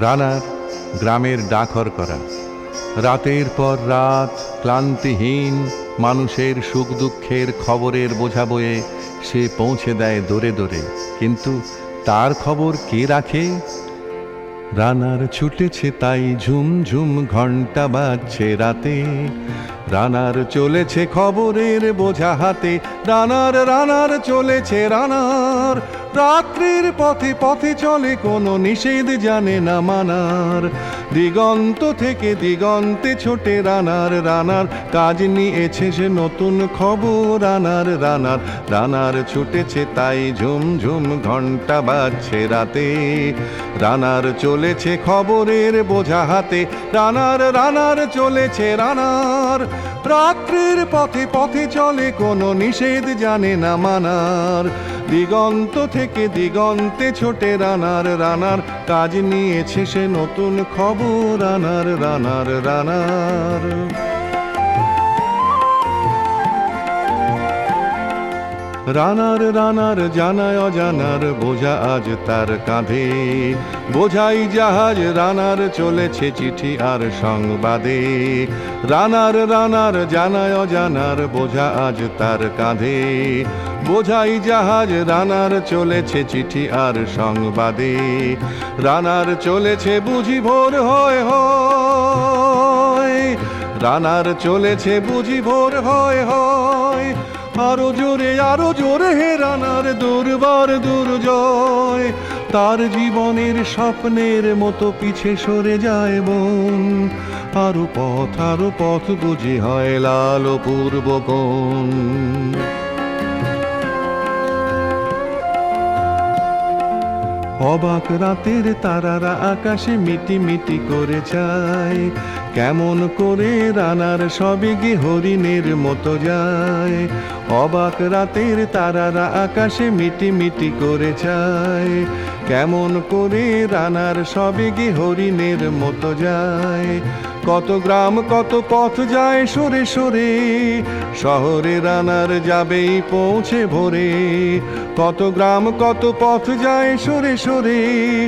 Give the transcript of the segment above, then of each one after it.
রানার গ্রামের ডাকর করা। রাতের পর রাত ক্লান্তিহীন মানুষের সুখ দুঃখের খবরের বোঝা বয়ে সে পৌঁছে দেয় দৌড়ে দৌড়ে। কিন্তু তার খবর কে রাখে? রানার ছুটেছে তাই ঝুম ঝুম ঘন্টা বাজছে রাতে। রানার চলেছে খবরের বোঝা হাতে। রানার চলেছে রানার। রাত্রির পথে পথে চলে কোনো নিষেধ জানে না মানার। দিগন্ত থেকে দিগন্তে ছোটে রানার কাজ নিয়েছে সে নতুন খবর। রানার ছুটেছে তাই ঝুম ঝুম ঘন্টা বাজছে রাতে। রানার চলেছে খবরের বোঝা হাতে। রানার চলেছে রানার। রাত্রির পথে পথে চলে কোনো নিষেধ জানে না মানার। দিগন্ত থেকে দিগন্তে ছোটে রানার কাজ নিয়েছে সে নতুন খবর। রানার জানায় অজানার বোঝা আজ তার কাঁধে। বোঝাই জাহাজ রানার চলেছে চিঠি আর সংবাদে। রানার জানায় অজানার বোঝা আজ তার কাঁধে। বোঝাই জাহাজ রানার চলেছে চিঠি আর সংবাদে। রানার চলেছে বুঝি ভোর হয় হয়। রানার চলেছে বুঝি ভোর হয় হয়। আরো জোরে হে রানার দুর্বার দুর্জয়। তার জীবনের স্বপ্নের মতো পিছে সরে যায় বন। আরো পথ বুঝি হয় লাল পূর্ব কোণ। অবাক রাতের তারারা আকাশে মিটি মিটি করে যায়। কেমন করে রানার সবেগে হরিণের মতো যায়। অবাক রাতের তারারা আকাশে মিটি মিটি করে যায়। কেমন করে রানার সবেগে হরিণের মতো যায়। কত গ্রাম কত পথ যায় সরে সরে। শহরে রানার যাবেই পৌঁছে ভোরে। কত গ্রাম কত পথ যায় সরে সরে।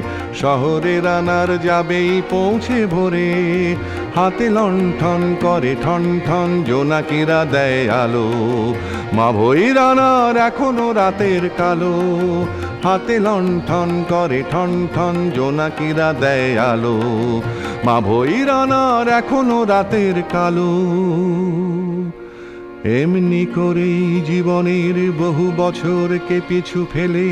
শহরে রানার যাবেই পৌঁছে ভোরে। হাতে লণ্ঠন করে ঠন ঠন জোনাকিরা দেয় আলো। মা ভই রানার এখনো রাতের কালো। হাতে লণ্ঠন করে ঠন ঠন জোনাকিরা দেয় আলো। মা ভই রানার এখনো রাতের কালো। এমনি করেই জীবনের বহু বছরকে পিছু ফেলে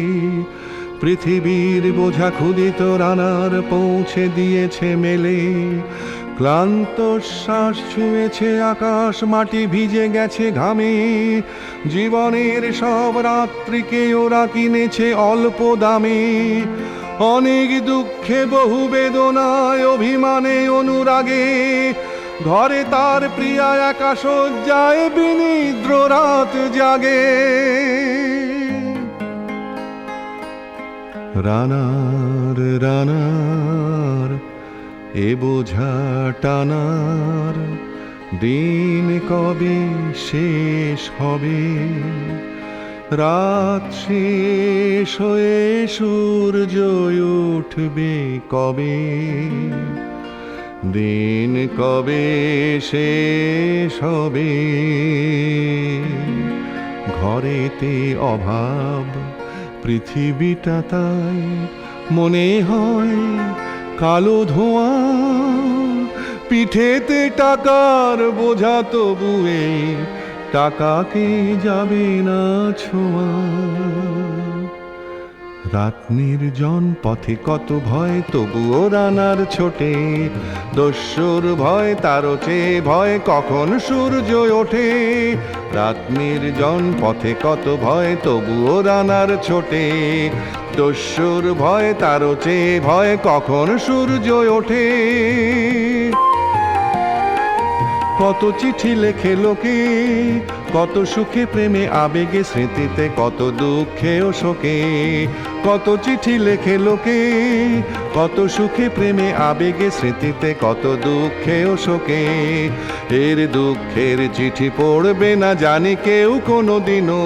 পৃথিবীর বোঝা ক্ষুদিত রানার পৌঁছে দিয়েছে মেলে। ক্লান্ত শ্বাস ছুঁয়েছে আকাশ মাটি ভিজে গেছে ঘামে। জীবনের সব রাত্রিকে ওরা কিনেছে অল্প দামে। অনেক দুঃখে বহু বেদনায় অভিমানে অনুরাগে। ঘরে তার প্রিয়া একা শয্যায় বিনিদ্র রাত জাগে। রানার এ বোঝা টানার দিন কবে শেষ হবে। রাত শেষ হয়ে সূর্য উঠবে কবে। দিন কবে শেষ হবে। ঘরেতে অভাব পৃথিবীটা তাই মনে হয় কালো ধোঁয়া। পিঠেতে টাকার বোঝা তবুয়ে টাকাকে যাবে না ছোঁয়া। রাত নির্জন পথে কত ভয় তবুও রানার ছোটে। দস্যুর ভয় তারও চেয়ে ভয় কখন সূর্য ওঠে। রাত নির্জন পথে কত ভয় তবুও রানার ছোটে। দস্যুর ভয় তারও চেয়ে ভয় কখন সূর্য ওঠে। কত চিঠি লেখে লোকে কত সুখে প্রেমে আবেগে স্মৃতিতে কত দুঃখে ও শোকে। কত চিঠি লেখে লোকে, কত সুখে প্রেমে আবেগে স্মৃতিতে, কত দুঃখে ও শোকে। এর দুঃখের চিঠি পড়বে না জানি কেউ কোনোদিনও,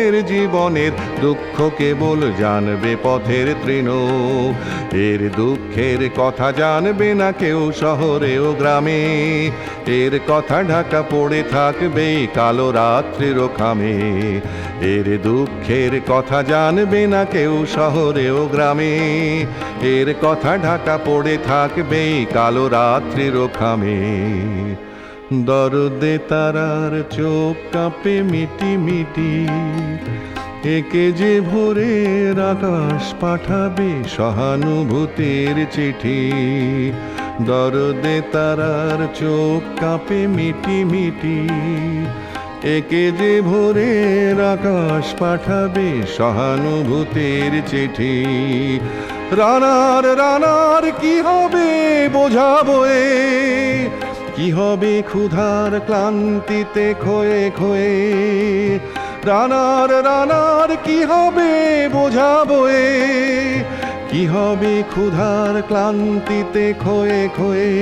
এর জীবনের দুঃখ কেবল জানবে পথের তৃণ। এর দুঃখের কথা জানবে না কেউ শহরে ও গ্রামে, এর কথা ঢাকা পড়ে থাকবে কালো রাত্রির খামে। এর দুঃখের কথা জানবে না কেউ শহরে ও গ্রামে, এর কথা ঢাকা পড়ে থাকবে কালো রাত্রির খামে। দরদে তারার চোখ কাঁপে মিটি মিটি, একে যে ভোরের আকাশ পাঠাবে সহানুভূতির চিঠি। দরদে তারার চোখ কাঁপে মিটি মিটি, একে যে ভোরের আকাশ পাঠাবে সহানুভূতির চিঠি। রানার রানার কি হবে বোঝাবো এ, কি হবে ক্ষুধার ক্লান্তিতে খয়ে খয়ে। রানার রানার কি হবে বোঝাবো এ, কি হবে ক্ষুধার ক্লান্তিতে খয়ে খয়ে।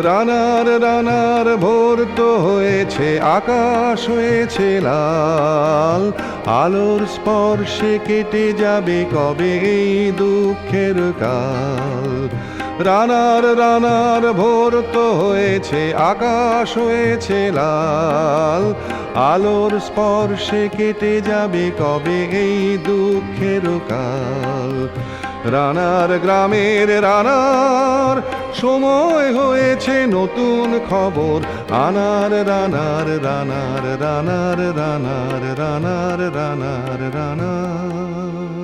রানার রানার ভোর তো হয়েছে, আকাশ হয়েছে লাল, আলোর স্পর্শে কেটে যাবে কবে এই দুঃখের কাল। রানার রানার ভোর তো হয়েছে, আকাশ হয়েছে লাল, আলোর স্পর্শে কেটে যাবে কবে এই দুঃখের কাল। রানার গ্রামের রানার সময় হয়েছে নতুন খবর আনার। রানার রানার রানার রানার রানার রানার রানার।